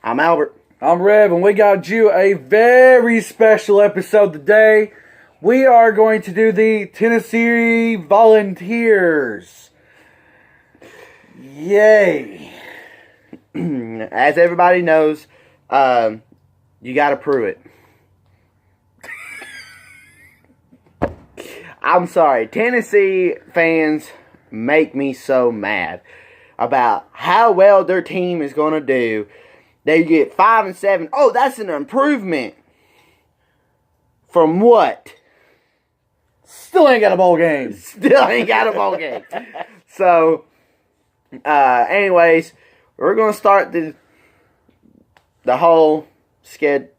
I'm Albert. I'm Rev, and we got you a very special episode today. We are going to do the Tennessee Volunteers. Yay. As everybody knows, you got to prove it. I'm sorry. Tennessee fans make me so mad about how well their team is going to do. They get 5-7. Oh, that's an improvement. From what? Still ain't got a bowl game. Still ain't got a bowl game. So, anyways, we're going to start the whole sked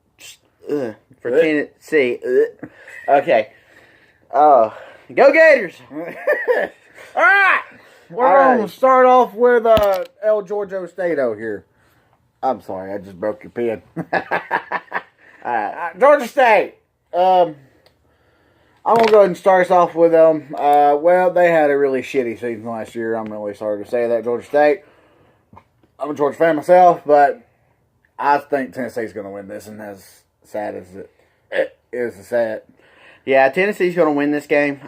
for Tennessee. Okay. Go Gators. All right. We're going to start off with El Giorgio Stato here. I'm sorry, I just broke your pen. Georgia State. I'm going to go ahead and start us off with them. Well, they had a really shitty season last year. I'm really sorry to say that, Georgia State. I'm a Georgia fan myself, but I think Tennessee's going to win this, and as sad as it is to say it. Yeah, Tennessee's going to win this game.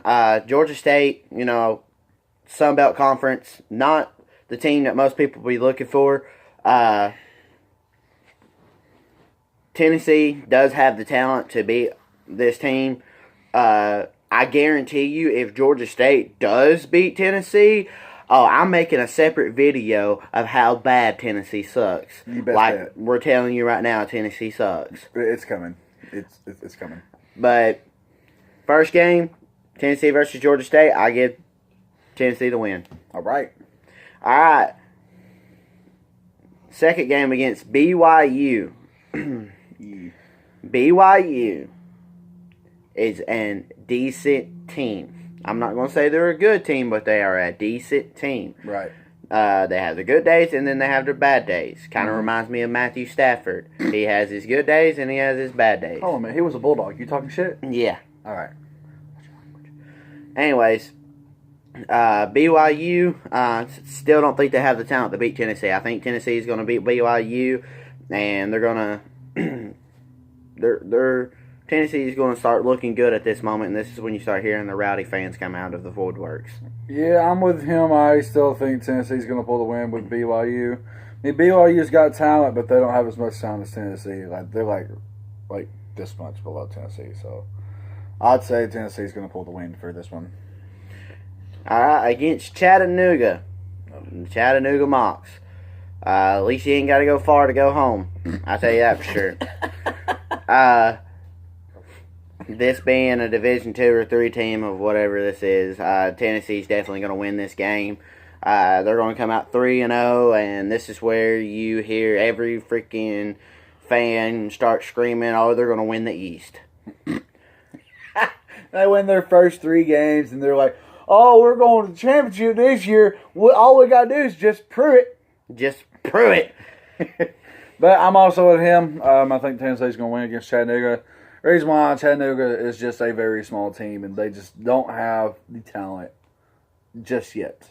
Georgia State, Sun Belt Conference, not the team that most people will be looking for. Tennessee does have the talent to beat this team. I guarantee you, if Georgia State does beat Tennessee, I'm making a separate video of how bad Tennessee sucks. You bet. We're telling you right now, Tennessee sucks. It's coming. It's coming. But first game, Tennessee versus Georgia State, I give Tennessee the win. All right. Second game against BYU. BYU is a decent team. I'm not going to say they're a good team, but they are a decent team. Right. They have their good days, and then they have their bad days. Kind of reminds me of Matthew Stafford. He has his good days, and he has his bad days. Oh, man, he was a Bulldog. You talking shit? Yeah. All right. Anyways, BYU, still don't think they have the talent to beat Tennessee. I think Tennessee is going to beat BYU, and they're going to... Tennessee is going to start looking good at this moment, and this is when you start hearing the rowdy fans come out of the woodworks. Yeah, I'm with him. I still think Tennessee's going to pull the win with BYU. I mean, BYU's got talent, but they don't have as much talent as Tennessee. They're like this much below Tennessee. So I'd say Tennessee's going to pull the win for this one. All right, against Chattanooga, Chattanooga Mocs. At least you ain't got to go far to go home. I'll tell you that for sure. This being a Division 2 or 3 team of whatever this is, Tennessee's definitely going to win this game. They're going to come out 3-0, and this is where you hear every freaking fan start screaming, oh, they're going to win the East. They win their first 3 games, and they're like, oh, we're going to the championship this year. All we got to do is just prove it. Just prove it. But I'm also with him. I think Tennessee's going to win against Chattanooga. The reason why Chattanooga is just a very small team, and they just don't have the talent just yet.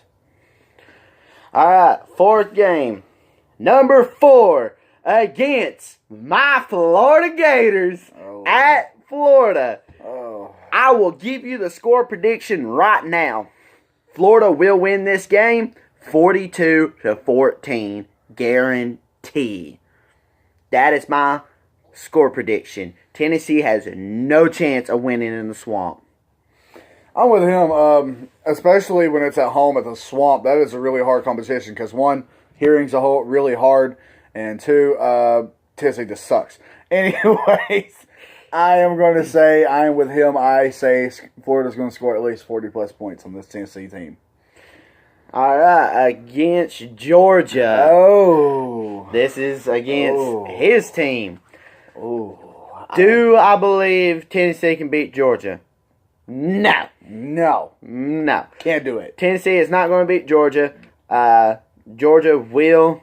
All right, fourth game. Number 4 against my Florida Gators at Florida. Oh. I will give you the score prediction right now. Florida will win this game 42-14. Guarantee. That is my score prediction. Tennessee has no chance of winning in the Swamp. I'm with him, especially when it's at home at the Swamp. That is a really hard competition because, 1, hearing's really hard, and 2, Tennessee just sucks. Anyways, I am going to say I am with him. I say Florida's going to score at least 40-plus points on this Tennessee team. All right, against Georgia. Oh. This is against his team. Oh. Do I believe Tennessee can beat Georgia? No. No. Can't do it. Tennessee is not going to beat Georgia. Georgia will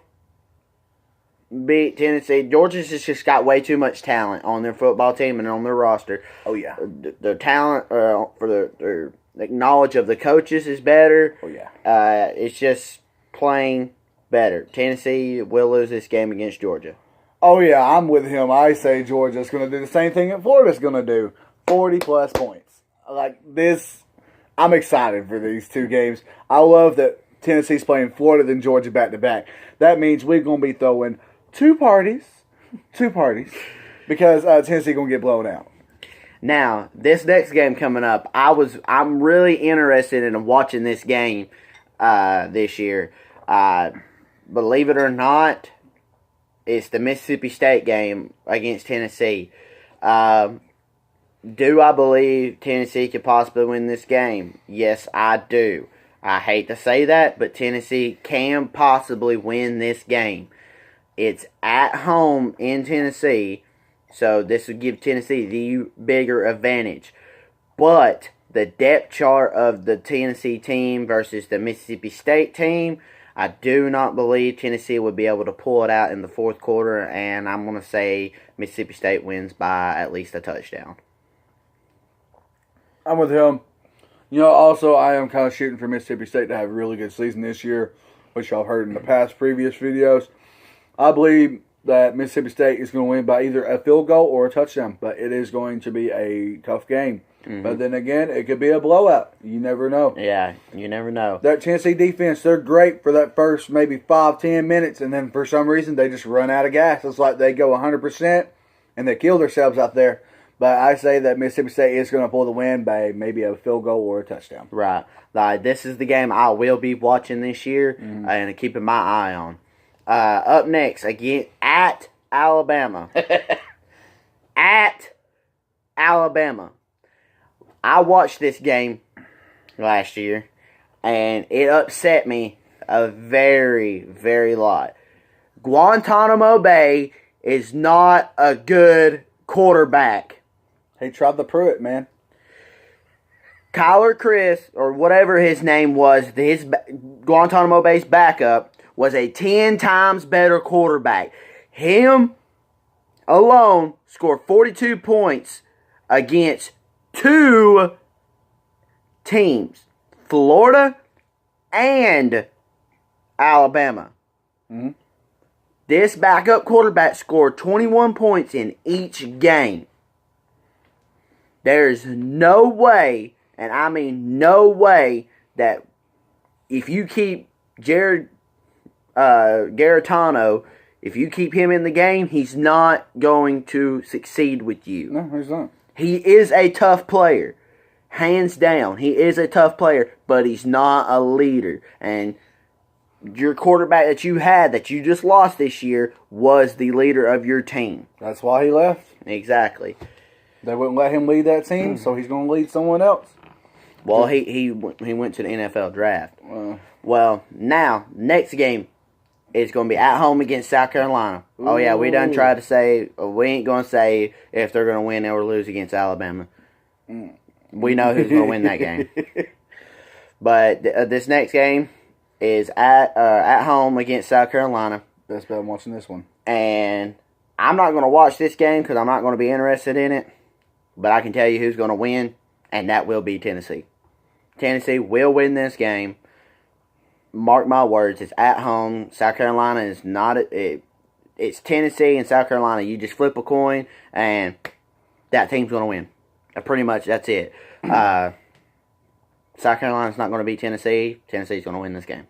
beat Tennessee. Georgia's just got way too much talent on their football team and on their roster. Oh, yeah. The talent for their knowledge of the coaches is better. Oh, yeah. It's just playing better. Tennessee will lose this game against Georgia. Oh, yeah, I'm with him. I say Georgia's going to do the same thing that Florida's going to do. 40-plus points. Like, this, I'm excited for these two games. I love that Tennessee's playing Florida then Georgia back-to-back. That means we're going to be throwing two parties, because Tennessee going to get blown out. Now, this next game coming up, I'm really interested in watching this game this year. Believe it or not, it's the Mississippi State game against Tennessee. Do I believe Tennessee could possibly win this game? Yes, I do. I hate to say that, but Tennessee can possibly win this game. It's at home in Tennessee, so this would give Tennessee the bigger advantage. But the depth chart of the Tennessee team versus the Mississippi State team, I do not believe Tennessee would be able to pull it out in the fourth quarter, and I'm going to say Mississippi State wins by at least a touchdown. I'm with him. Also, I am kind of shooting for Mississippi State to have a really good season this year, which y'all heard in the previous videos. I believe that Mississippi State is going to win by either a field goal or a touchdown, but it is going to be a tough game. Mm-hmm. But then again, it could be a blowout. You never know. Yeah, you never know. That Tennessee defense, they're great for that first maybe 5-10 minutes, and then for some reason they just run out of gas. It's like they go 100% and they kill themselves out there. But I say that Mississippi State is going to pull the win by maybe a field goal or a touchdown. Right. This is the game I will be watching this year and keeping my eye on. Up next, again, at Alabama. At Alabama. I watched this game last year, and it upset me a very, very lot. Guantanamo Bay is not a good quarterback. He tried the Pruitt, man. Kyler Chris, or whatever his name was, his Guantanamo Bay's backup, was a 10 times better quarterback. Him alone scored 42 points against two teams, Florida and Alabama. Mm-hmm. This backup quarterback scored 21 points in each game. There's no way, and I mean no way, that if you keep Jared Garantano, if you keep him in the game, he's not going to succeed with you. No, he's not. He is a tough player. Hands down, he is a tough player, but he's not a leader. And your quarterback that you had, that you just lost this year, was the leader of your team. That's why he left. Exactly. They wouldn't let him lead that team, so he's going to lead someone else. Well, he went to the NFL draft. Well, now, next game is going to be at home against South Carolina. Ooh. Oh, yeah, we done tried to say, we ain't going to say if they're going to win or lose against Alabama. We know who's going to win that game. But this next game is at home against South Carolina. Best bet I'm watching this one. And I'm not going to watch this game because I'm not going to be interested in it. But I can tell you who's going to win, and that will be Tennessee. Tennessee will win this game. Mark my words, it's at home. South Carolina is not it's Tennessee and South Carolina. You just flip a coin, and that team's going to win. Pretty much, that's it. South Carolina's not going to beat Tennessee. Tennessee's going to win this game.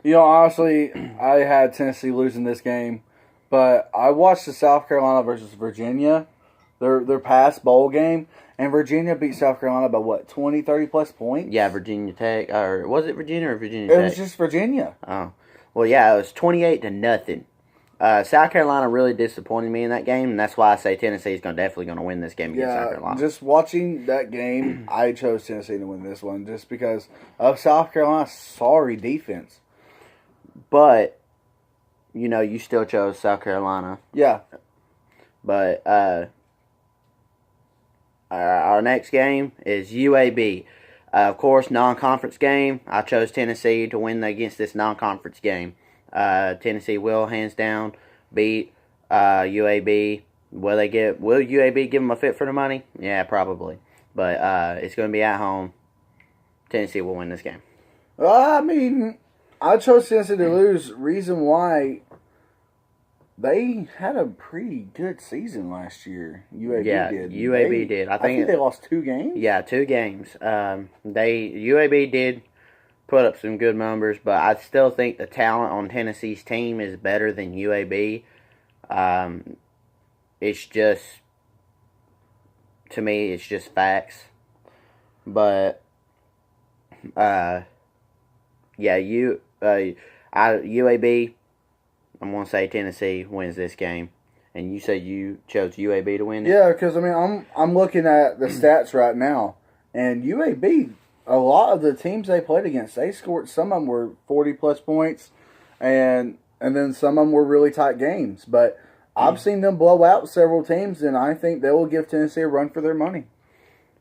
Honestly, I had Tennessee losing this game, but I watched the South Carolina versus Virginia, their past bowl game, and Virginia beat South Carolina by what, 20, 30 plus points? Yeah, Virginia Tech. Or was it Virginia or Virginia Tech? It was just Virginia. Oh. Well, yeah, it was 28-0. South Carolina really disappointed me in that game, and that's why I say Tennessee is definitely going to win this game against South Carolina. Just watching that game, I chose Tennessee to win this one just because of South Carolina's sorry defense. But, you still chose South Carolina. Yeah. But our next game is UAB. Of course, non-conference game. I chose Tennessee to win against this non-conference game. Tennessee will, hands down, beat UAB. Will UAB give them a fit for the money? Yeah, probably. But it's going to be at home. Tennessee will win this game. I chose Tennessee to lose. Reason why, They had a pretty good season last year. UAB Yeah, did. UAB did. I think they lost 2 games. Yeah, 2 games. UAB did put up some good numbers, but I still think the talent on Tennessee's team is better than UAB. It's just, to me, it's just facts. But UAB. I'm gonna say Tennessee wins this game, and you said you chose UAB to win it. Yeah, because I mean, I'm looking at the stats right now, and UAB, a lot of the teams they played against, they scored. Some of them were 40+ points, and then some of them were really tight games. But I've seen them blow out several teams, and I think they will give Tennessee a run for their money.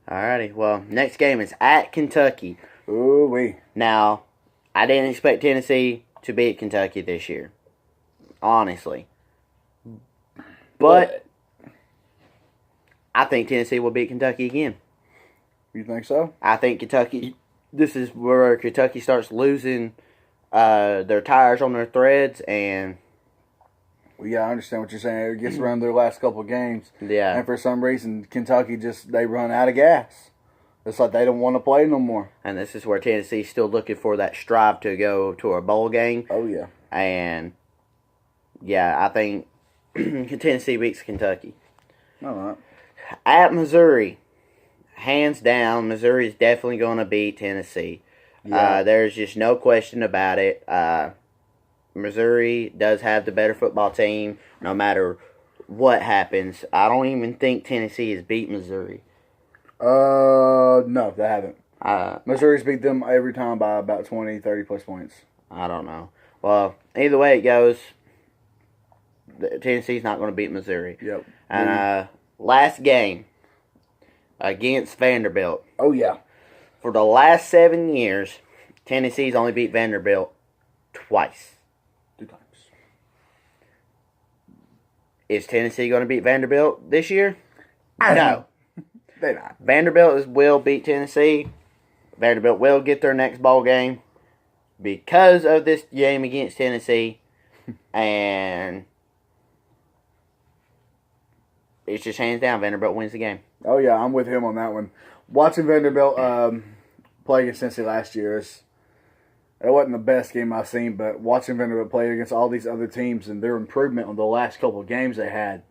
Alrighty, well, next game is at Kentucky. Ooh wee! Now, I didn't expect Tennessee to beat Kentucky this year, honestly. But I think Tennessee will beat Kentucky again. You think so? I think Kentucky, this is where Kentucky starts losing their tires on their threads, and Well, yeah, I understand what you're saying. It gets around their last couple of games, yeah, and for some reason, Kentucky they run out of gas. It's like they don't want to play no more. and this is where Tennessee's still looking for that strive to go to a bowl game, Oh yeah. and yeah, I think Tennessee beats Kentucky. All right. At Missouri, hands down, Missouri's definitely going to beat Tennessee. Yeah. There's just no question about it. Missouri does have the better football team, no matter what happens. I don't even think Tennessee has beat Missouri. No, they haven't. Missouri's beat them every time by about 20, 30+ points. I don't know. Well, either way it goes, Tennessee's not going to beat Missouri. Yep. And last game against Vanderbilt. Oh yeah. For the last 7 years, Tennessee's only beat Vanderbilt twice. 2 times. Is Tennessee going to beat Vanderbilt this year? No. They not. Vanderbilt will beat Tennessee. Vanderbilt will get their next bowl game because of this game against Tennessee. And it's just hands down, Vanderbilt wins the game. Oh yeah, I'm with him on that one. Watching Vanderbilt play against Tennessee last year, it wasn't the best game I've seen, but watching Vanderbilt play against all these other teams and their improvement on the last couple of games they had,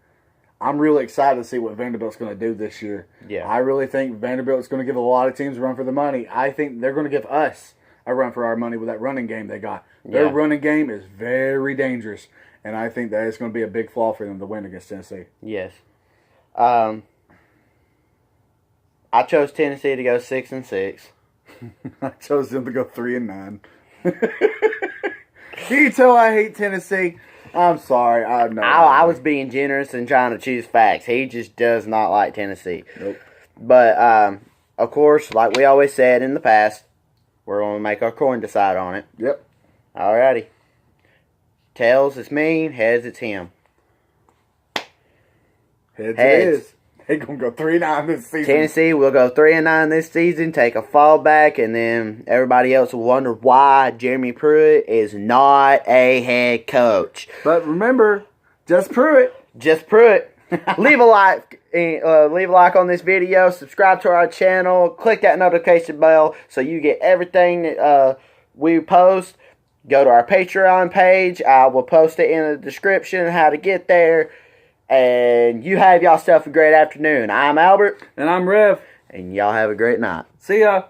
I'm really excited to see what Vanderbilt's going to do this year. Yeah. I really think Vanderbilt's going to give a lot of teams a run for the money. I think they're going to give us a run for our money with that running game they got. Their running game is very dangerous, and I think that it's going to be a big flaw for them to win against Tennessee. Yes. I chose Tennessee to go 6-6. I chose them to go 3-9. Can you tell I hate Tennessee? I'm sorry. I was being generous and trying to choose facts. He just does not like Tennessee. Nope. But, of course, like we always said in the past, we're going to make our coin decide on it. Yep. Alrighty. Tails, it's me. Heads, it's him. Heads. It is. They're going to go 3-9 this season. Tennessee will go 3-9 this season, take a fallback, and then everybody else will wonder why Jeremy Pruitt is not a head coach. But remember, just Pruitt. Just Pruitt. Leave a like on this video. Subscribe to our channel. Click that notification bell so you get everything that we post. Go to our Patreon page. I will post it in the description how to get there. And you have yourself a great afternoon. I'm Albert. And I'm Rev. And y'all have a great night. See ya.